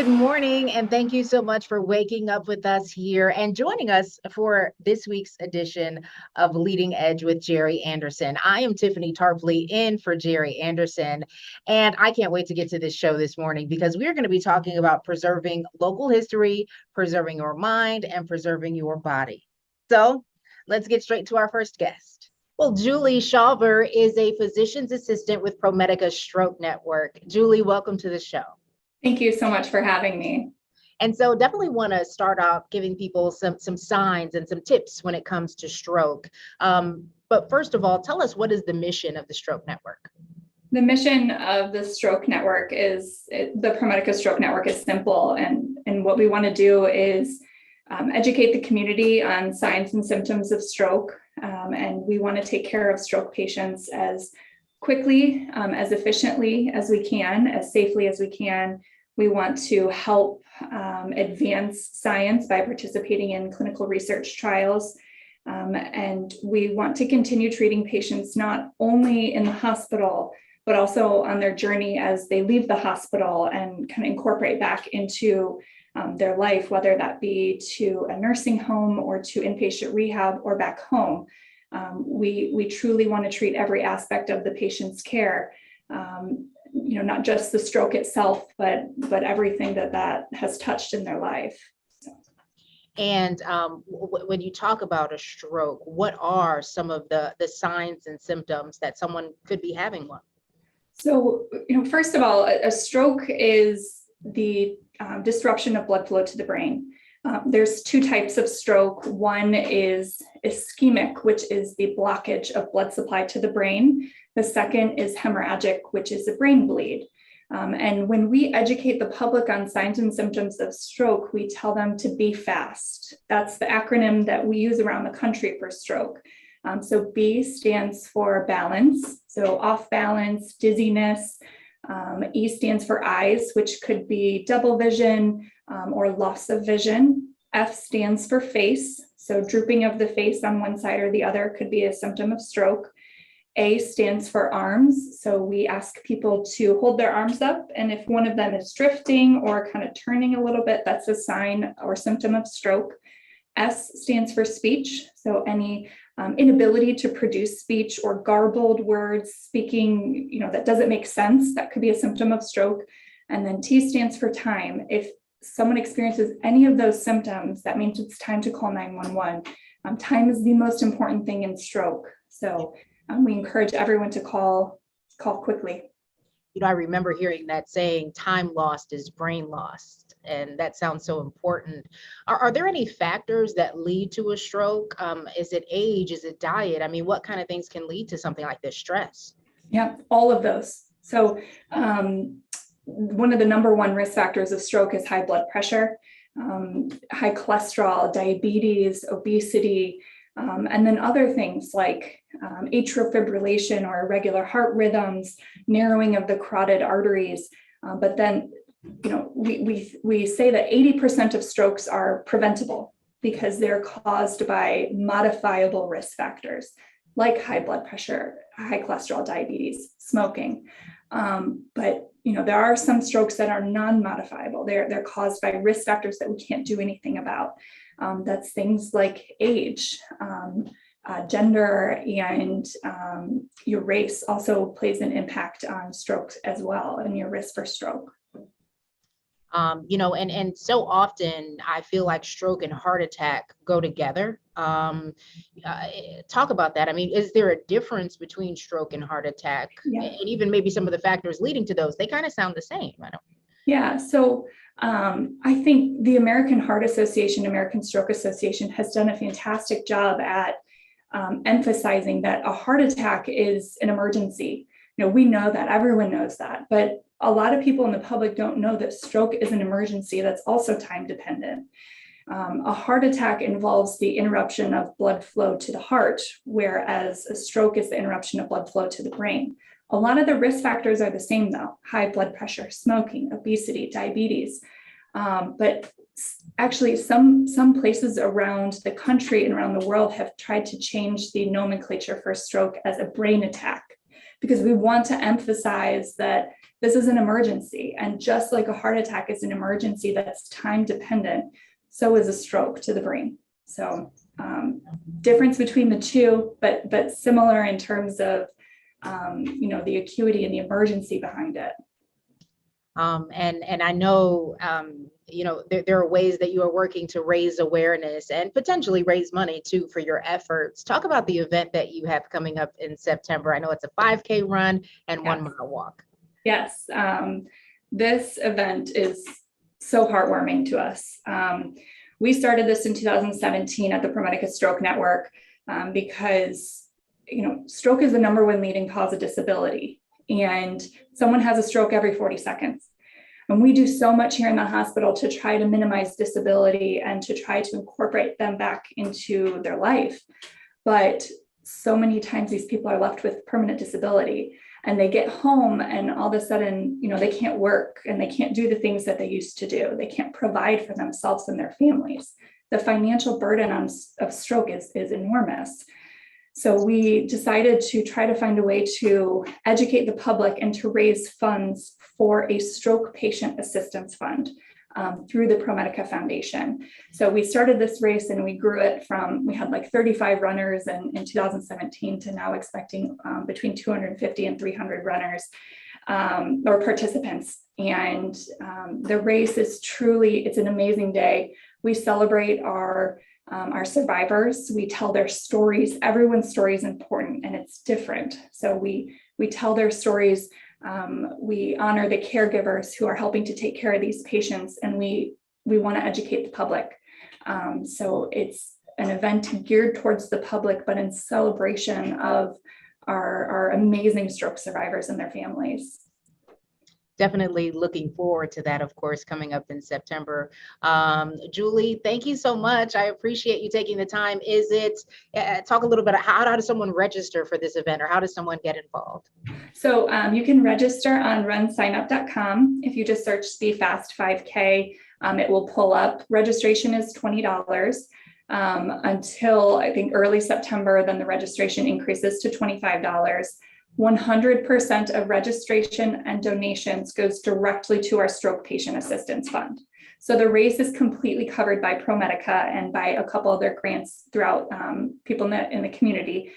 Good morning, and thank you so much for waking up with us here and joining us for this week's edition of Leading Edge with Jerry Anderson. I am Tiffany Tarpley in for Jerry Anderson, and I can't wait to get to this show this morning because we're going to be talking about preserving local history, preserving your mind, and preserving your body. So let's get straight to our first guest. Well, Julie Shawver is a physician's assistant with ProMedica Stroke Network. Julie, welcome to the show. Thank you so much for having me. And so definitely want to start off giving people some signs and some tips when it comes to stroke. But first of all, tell us, what is the mission of the Stroke Network? The mission of the Stroke Network the ProMedica Stroke Network is simple. And what we want to do is educate the community on signs and symptoms of stroke. And we want to take care of stroke patients as quickly, as efficiently as we can, as safely as we can. We want to help advance science by participating in clinical research trials. And we want to continue treating patients not only in the hospital, but also on their journey as they leave the hospital and kind of incorporate back into their life, whether that be to a nursing home or to inpatient rehab or back home. We truly want to treat every aspect of the patient's care. Not just the stroke itself, but everything that has touched in their life. So. And when you talk about a stroke, what are some of the signs and symptoms that someone could be having one? So, first of all, a stroke is the disruption of blood flow to the brain. There's two types of stroke. One is ischemic, which is the blockage of blood supply to the brain. The second is hemorrhagic, which is a brain bleed. And when we educate the public on signs and symptoms of stroke, we tell them to be FAST. That's the acronym that we use around the country for stroke. So B stands for balance, so off balance, dizziness. E stands for eyes, which could be double vision or loss of vision. F stands for face, so drooping of the face on one side or the other could be a symptom of stroke. A stands for arms, so we ask people to hold their arms up, and if one of them is drifting or kind of turning a little bit, that's a sign or symptom of stroke. S stands for speech, so any inability to produce speech or garbled words, speaking, that doesn't make sense, that could be a symptom of stroke. And then T stands for time. If someone experiences any of those symptoms, that means it's time to call 911. Time is the most important thing in stroke, so we encourage everyone to call quickly. I remember hearing that saying, time lost is brain lost, and that sounds so important. Are there any factors that lead to a stroke? Is it age? Is it diet? I mean, what kind of things can lead to something like this? Stress? Yeah, all of those. So one of the number one risk factors of stroke is high blood pressure, high cholesterol, diabetes, obesity, and then other things like atrial fibrillation or irregular heart rhythms, narrowing of the carotid arteries. But then, we say that 80% of strokes are preventable because they're caused by modifiable risk factors like high blood pressure, high cholesterol, diabetes, smoking. But there are some strokes that are non-modifiable. They're caused by risk factors that we can't do anything about. That's things like age, gender, and your race also plays an impact on strokes as well, and your risk for stroke. And so often I feel like stroke and heart attack go together. Talk about that. I mean, is there a difference between stroke and heart attack? Yeah. And even maybe some of the factors leading to those? They kind of sound the same. Yeah. So I think the American Heart Association, American Stroke Association has done a fantastic job at emphasizing that a heart attack is an emergency. We know that, everyone knows that, but a lot of people in the public don't know that stroke is an emergency that's also time dependent. A heart attack involves the interruption of blood flow to the heart, whereas a stroke is the interruption of blood flow to the brain. A lot of the risk factors are the same though: high blood pressure, smoking, obesity, diabetes. But actually some places around the country and around the world have tried to change the nomenclature for stroke as a brain attack, because we want to emphasize that this is an emergency. And just like a heart attack is an emergency that's time dependent, so is a stroke to the brain. So difference between the two, but similar in terms of the acuity and the emergency behind it. And I know, there are ways that you are working to raise awareness and potentially raise money too for your efforts. Talk about the event that you have coming up in September. I know it's a 5K run and 1 mile walk. Yes, this event is so heartwarming to us. We started this in 2017 at the ProMedica Stroke Network because, stroke is the #1 leading cause of disability, and someone has a stroke every 40 seconds. And we do so much here in the hospital to try to minimize disability and to try to incorporate them back into their life. But so many times these people are left with permanent disability, and they get home and all of a sudden, they can't work and they can't do the things that they used to do. They can't provide for themselves and their families. The financial burden of stroke is enormous. So we decided to try to find a way to educate the public and to raise funds for a stroke patient assistance fund through the ProMedica Foundation. So we started this race and we grew it from, we had like 35 runners in 2017 to now expecting between 250 and 300 runners or participants. And the race is truly, it's an amazing day. We celebrate our survivors. We tell their stories. Everyone's story is important and it's different. So we tell their stories. We honor the caregivers who are helping to take care of these patients, and we want to educate the public. So it's an event geared towards the public, but in celebration of our amazing stroke survivors and their families. Definitely looking forward to that, of course, coming up in September. Julie, thank you so much. I appreciate you taking the time. Talk a little bit, how does someone register for this event, or how does someone get involved? So you can register on runsignup.com. If you just search the Fast 5K, it will pull up. Registration is $20 until I think early September, then the registration increases to $25. 100% of registration and donations goes directly to our stroke patient assistance fund. So the race is completely covered by ProMedica and by a couple other grants throughout people in the community,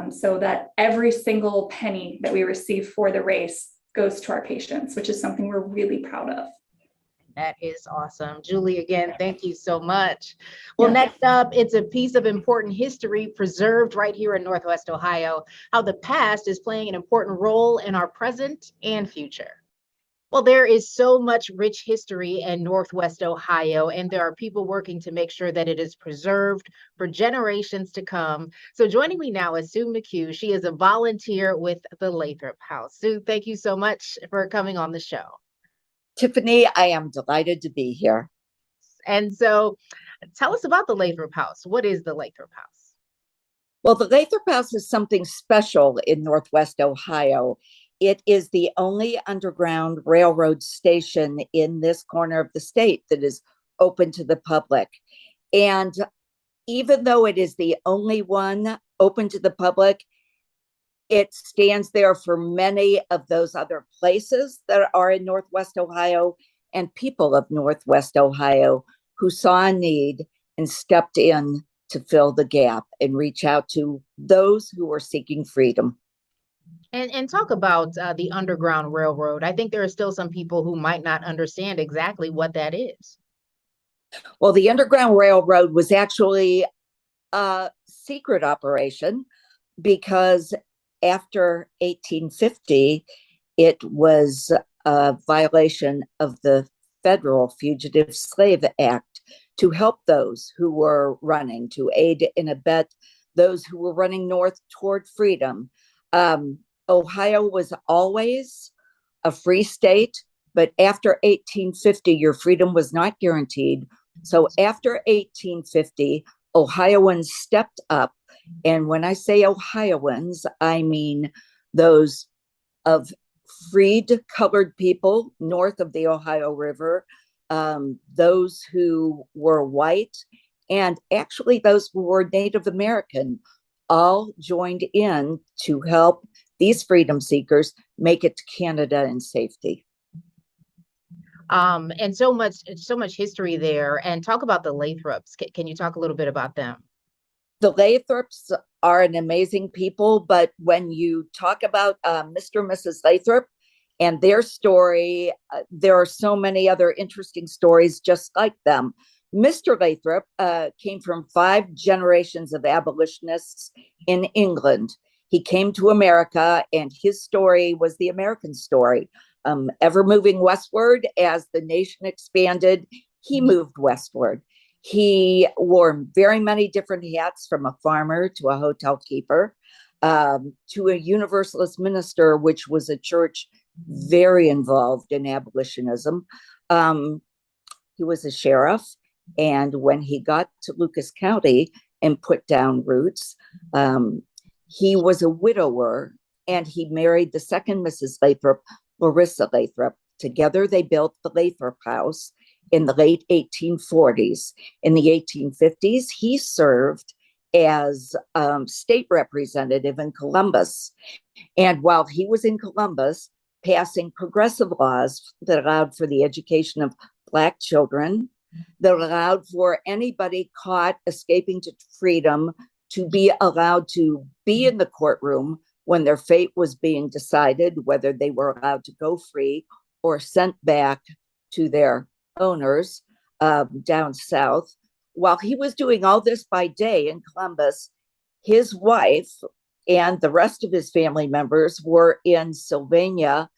so that every single penny that we receive for the race goes to our patients, which is something we're really proud of. That is awesome. Julie, again, thank you so much. Well, next up, it's a piece of important history preserved right here in Northwest Ohio, how the past is playing an important role in our present and future. Well, there is so much rich history in Northwest Ohio, and there are people working to make sure that it is preserved for generations to come. So joining me now is Sue McHugh. She is a volunteer with the Lathrop House. Sue, thank you so much for coming on the show. Tiffany, I am delighted to be here. And so tell us about the Lathrop House. What is the Lathrop House? Well, the Lathrop House is something special in Northwest Ohio. It is the only underground railroad station in this corner of the state that is open to the public. And even though it is the only one open to the public, it stands there for many of those other places that are in Northwest Ohio and people of Northwest Ohio who saw a need and stepped in to fill the gap and reach out to those who were seeking freedom. And talk about the Underground Railroad. I think there are still some people who might not understand exactly what that is. Well, the Underground Railroad was actually a secret operation because after 1850, it was a violation of the Federal Fugitive Slave Act to help those who were running, to aid and abet those who were running north toward freedom. Ohio was always a free state, but after 1850, your freedom was not guaranteed. So after 1850, Ohioans stepped up. And when I say Ohioans, I mean those of freed colored people north of the Ohio River, those who were white, and actually those who were Native American, all joined in to help these freedom seekers make it to Canada in safety. And so much history there. And talk about the Lathrops. Can you talk a little bit about them? The Lathrops are an amazing people, but when you talk about Mr. and Mrs. Lathrop and their story, there are so many other interesting stories just like them. Mr. Lathrop came from 5 generations of abolitionists in England. He came to America, and his story was the American story. Ever moving westward as the nation expanded, he moved westward. He wore very many different hats, from a farmer to a hotel keeper, to a Universalist minister, which was a church very involved in abolitionism. He was a sheriff. And when he got to Lucas County and put down roots, he was a widower, and he married the second Mrs. Lathrop, Larissa Lathrop. Together, they built the Lathrop House in the late 1840s. In the 1850s, he served as state representative in Columbus. And while he was in Columbus, passing progressive laws that allowed for the education of Black children, that allowed for anybody caught escaping to freedom to be allowed to be in the courtroom when their fate was being decided, whether they were allowed to go free or sent back to their owners down south. While he was doing all this by day in Columbus, his wife and the rest of his family members were in Sylvania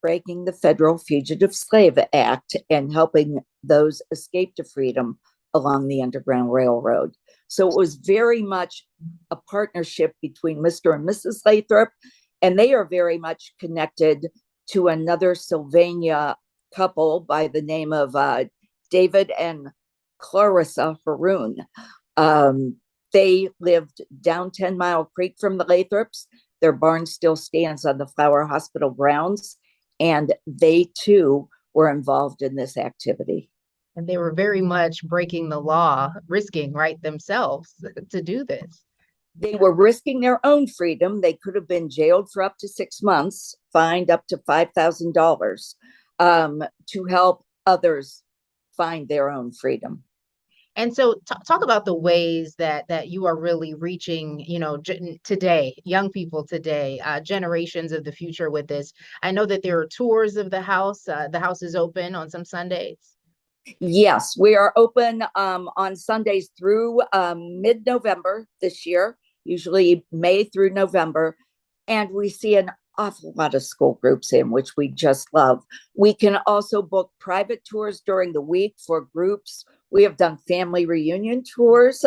breaking the Federal Fugitive Slave Act and helping those escape to freedom along the Underground Railroad. So it was very much a partnership between Mr. and Mrs. Lathrop, and they are very much connected to another Sylvania couple by the name of David and Clarissa Haroon. They lived down 10 Mile Creek from the Lathrops. Their barn still stands on the Flower Hospital grounds, and they too were involved in this activity. And they were very much breaking the law, risking, right, themselves to do this. They were risking their own freedom. They could have been jailed for up to 6 months, fined up to $5,000 to help others find their own freedom. And so talk about the ways that you are really reaching, today, young people today, generations of the future with this. I know that there are tours of the house. The house is open on some Sundays. Yes, we are open on Sundays through mid-November this year, usually May through November. And we see an awful lot of school groups in, which we just love. We can also book private tours during the week for groups. We have done family reunion tours,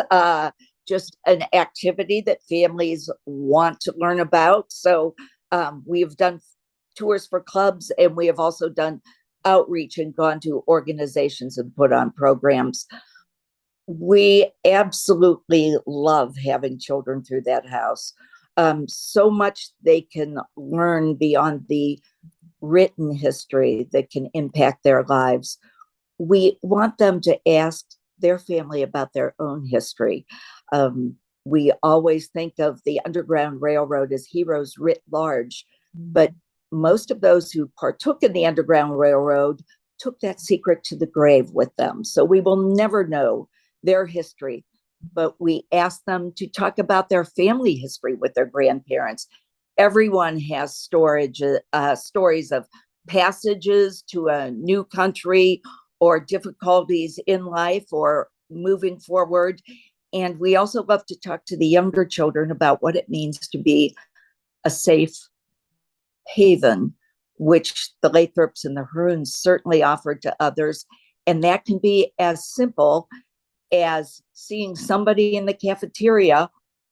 just an activity that families want to learn about. So we have done tours for clubs, and we have also done outreach and gone to organizations and put on programs. We absolutely love having children through that house. So much they can learn beyond the written history that can impact their lives. We want them to ask their family about their own history. We always think of the Underground Railroad as heroes writ large, but most of those who partook in the Underground Railroad took that secret to the grave with them. So we will never know their history, but we ask them to talk about their family history with their grandparents. Everyone has stories of passages to a new country or difficulties in life or moving forward. And we also love to talk to the younger children about what it means to be a safe haven, which the Lathrops and the Haroons certainly offered to others. And that can be as simple as seeing somebody in the cafeteria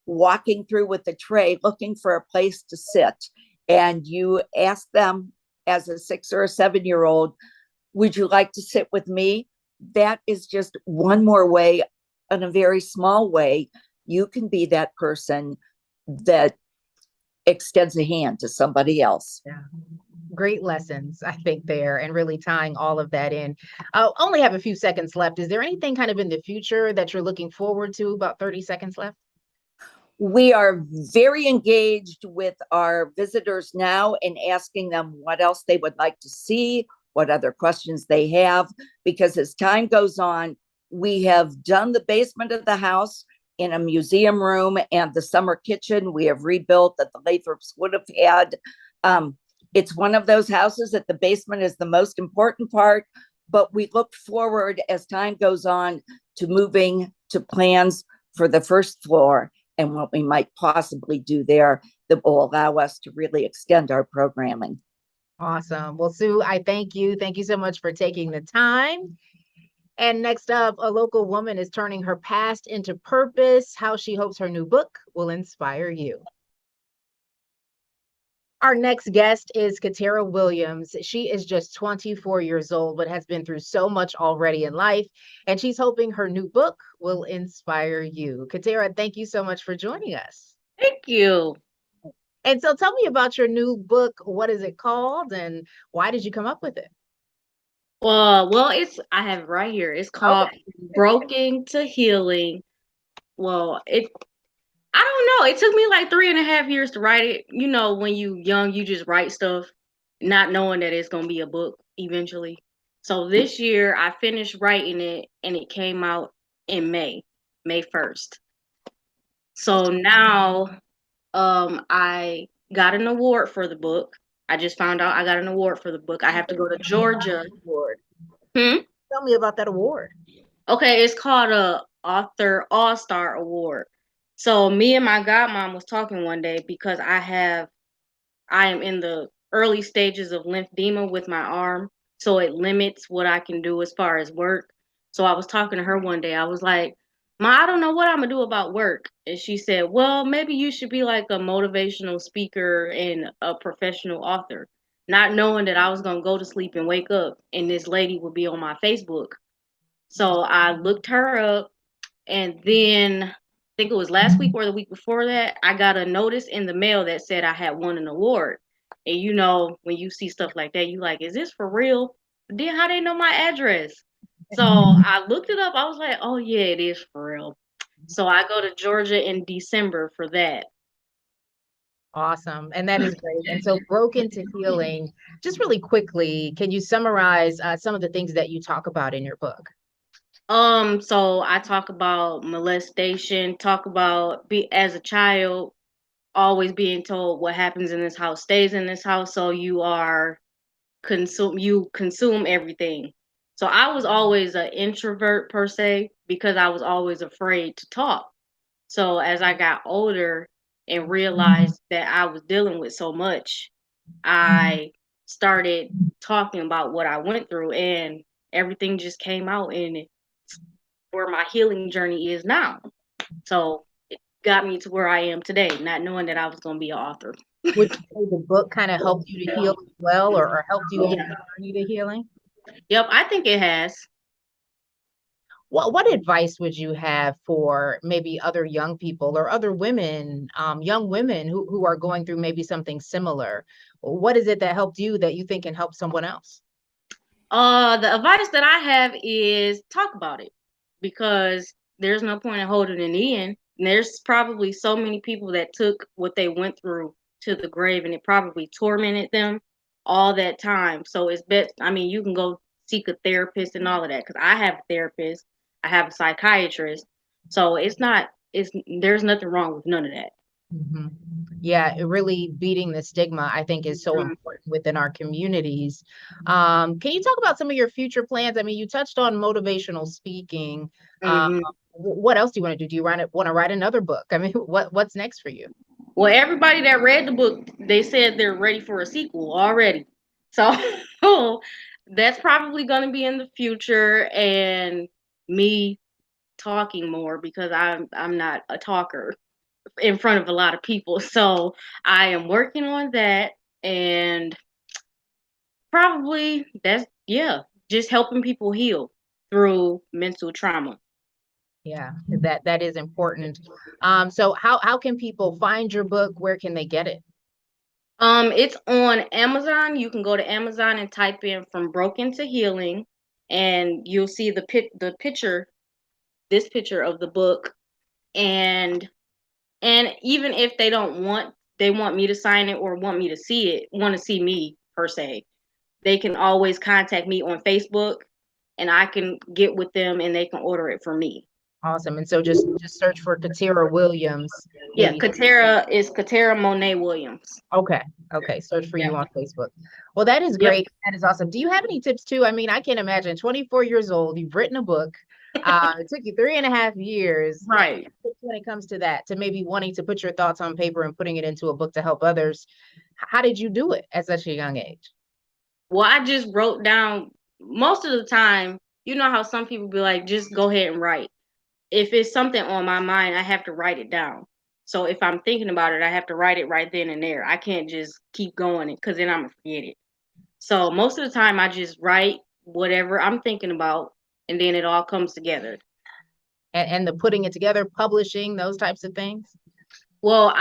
walking through with a tray looking for a place to sit. And you ask them as a 6 or a 7-year-old, would you like to sit with me? That is just one more way, in a very small way, you can be that person that extends a hand to somebody else. Yeah. Great lessons, I think, there, and really tying all of that in. I'll only have a few seconds left. Is there anything kind of in the future that you're looking forward to? About 30 seconds left. We are very engaged with our visitors now and asking them what else they would like to see, what other questions they have, because as time goes on, we have done the basement of the house in a museum room and the summer kitchen we have rebuilt that the Lathrops would have had. It's one of those houses that the basement is the most important part, but we look forward as time goes on to moving to plans for the first floor and what we might possibly do there that will allow us to really extend our programming. Awesome. Well, Sue, I thank you. Thank you so much for taking the time. And next up, a local woman is turning her past into purpose, how she hopes her new book will inspire you. Our next guest is Katara Williams. She is just 24 years old, but has been through so much already in life, and she's hoping her new book will inspire you. Katara, thank you so much for joining us. Thank you. And so tell me about your new book. What is it called, and why did you come up with it? Well, I have it right here. It's called Broken to Healing. Well, I don't know. It took me like 3.5 years to write it. You know, when you young, you just write stuff, not knowing that it's gonna be a book eventually. So this year I finished writing it and it came out in May 1st. So now I got an award for the book. I just found out I got an award for the book. I have to go to Georgia. Award. Hmm? Tell me about that award. Okay, it's called a Author All-Star Award. So me and my godmom was talking one day because I am in the early stages of lymphedema with my arm, so it limits what I can do as far as work. So I was talking to her one day. I was like, "Ma, I don't know what I'm gonna do about work." And she said, "Well, maybe you should be like a motivational speaker and a professional author." Not knowing that I was gonna go to sleep and wake up and this lady would be on my Facebook. So I looked her up, and then I think it was last week or the week before that, I got a notice in the mail that said I had won an award. And you know, when you see stuff like that, you like, is this for real? But then how they know my address? So I looked it up. I was like, oh yeah, it is for real. So I go to Georgia in December for that. Awesome. And that is great. And so Broken to Healing, just really quickly, can you summarize some of the things that you talk about in your book? So I talk about molestation, talk about as a child, always being told what happens in this house stays in this house. So you consume everything. So I was always an introvert per se because I was always afraid to talk. So as I got older and realized that I was dealing with so much, I started talking about what I went through and everything just came out and where my healing journey is now. So it got me to where I am today, not knowing that I was going to be an author. Would you say the book kind of helped you to heal as well, or helped you in your journey to healing? Yep, I think it has. What advice would you have for maybe other young people or other women, young women who are going through maybe something similar? What is it that helped you that you think can help someone else? The advice that I have is talk about it because there's no point in holding it in. And there's probably so many people that took what they went through to the grave and it probably tormented them all that time. So it's best, I mean, you can go seek a therapist and all of that because I have a therapist, I have a psychiatrist. So there's nothing wrong with none of that. Mhm. Yeah, it really beating the stigma, I think, is so important within our communities. Can you talk about some of your future plans? I mean, you touched on motivational speaking. Mhm. What else do you want to do? Do you want to write another book? I mean, what's next for you? Well, everybody that read the book, they said they're ready for a sequel already. So that's probably going to be in the future, and me talking more because I'm not a talker in front of a lot of people. So I am working on that, and probably just helping people heal through mental trauma. Yeah, that is important. So how can people find your book? Where can they get it? It's on Amazon. You can go to Amazon and type in From Broken to Healing, and you'll see the picture, this picture of the book. And And even if they want me to sign it or want to see me per se, they can always contact me on Facebook and I can get with them and they can order it for me. Awesome. And so just search for Katara Williams. Yeah, Maybe. Katara Monet Williams. Okay. Okay. Search for you on Facebook. Well, that is great. That is awesome. Do you have any tips too? I mean, I can imagine 24 years old, you've written a book. It took you 3.5 years. Right. When it comes to that, to maybe wanting to put your thoughts on paper and putting it into a book to help others. How did you do it at such a young age? Well, I just wrote down most of the time. You know how some people be like, just go ahead and write. If it's something on my mind, I have to write it down. So if I'm thinking about it, I have to write it right then and there. I can't just keep going because then I'm gonna forget it. So most of the time I just write whatever I'm thinking about and then it all comes together. And the putting it together, publishing, those types of things? Well,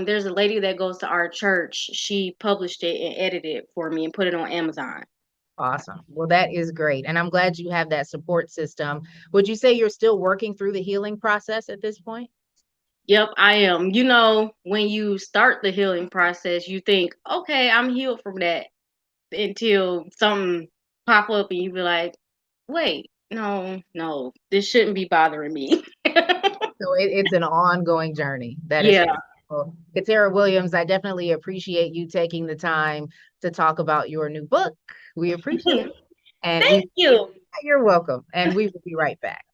there's a lady that goes to our church. She published it and edited it for me and put it on Amazon. Awesome. Well, that is great. And I'm glad you have that support system. Would you say you're still working through the healing process at this point? Yep, I am. You know, when you start the healing process, you think, okay, I'm healed from that, until something pop up and you be like, wait, no, this shouldn't be bothering me. So it's an ongoing journey. That is Yeah. wonderful. Katara Williams, I definitely appreciate you taking the time to talk about your new book. We appreciate it. And Thank you. You're welcome. And we will be right back.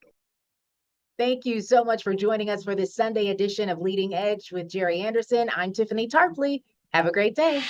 Thank you so much for joining us for this Sunday edition of Leading Edge with Jerry Anderson. I'm Tiffany Tarpley. Have a great day.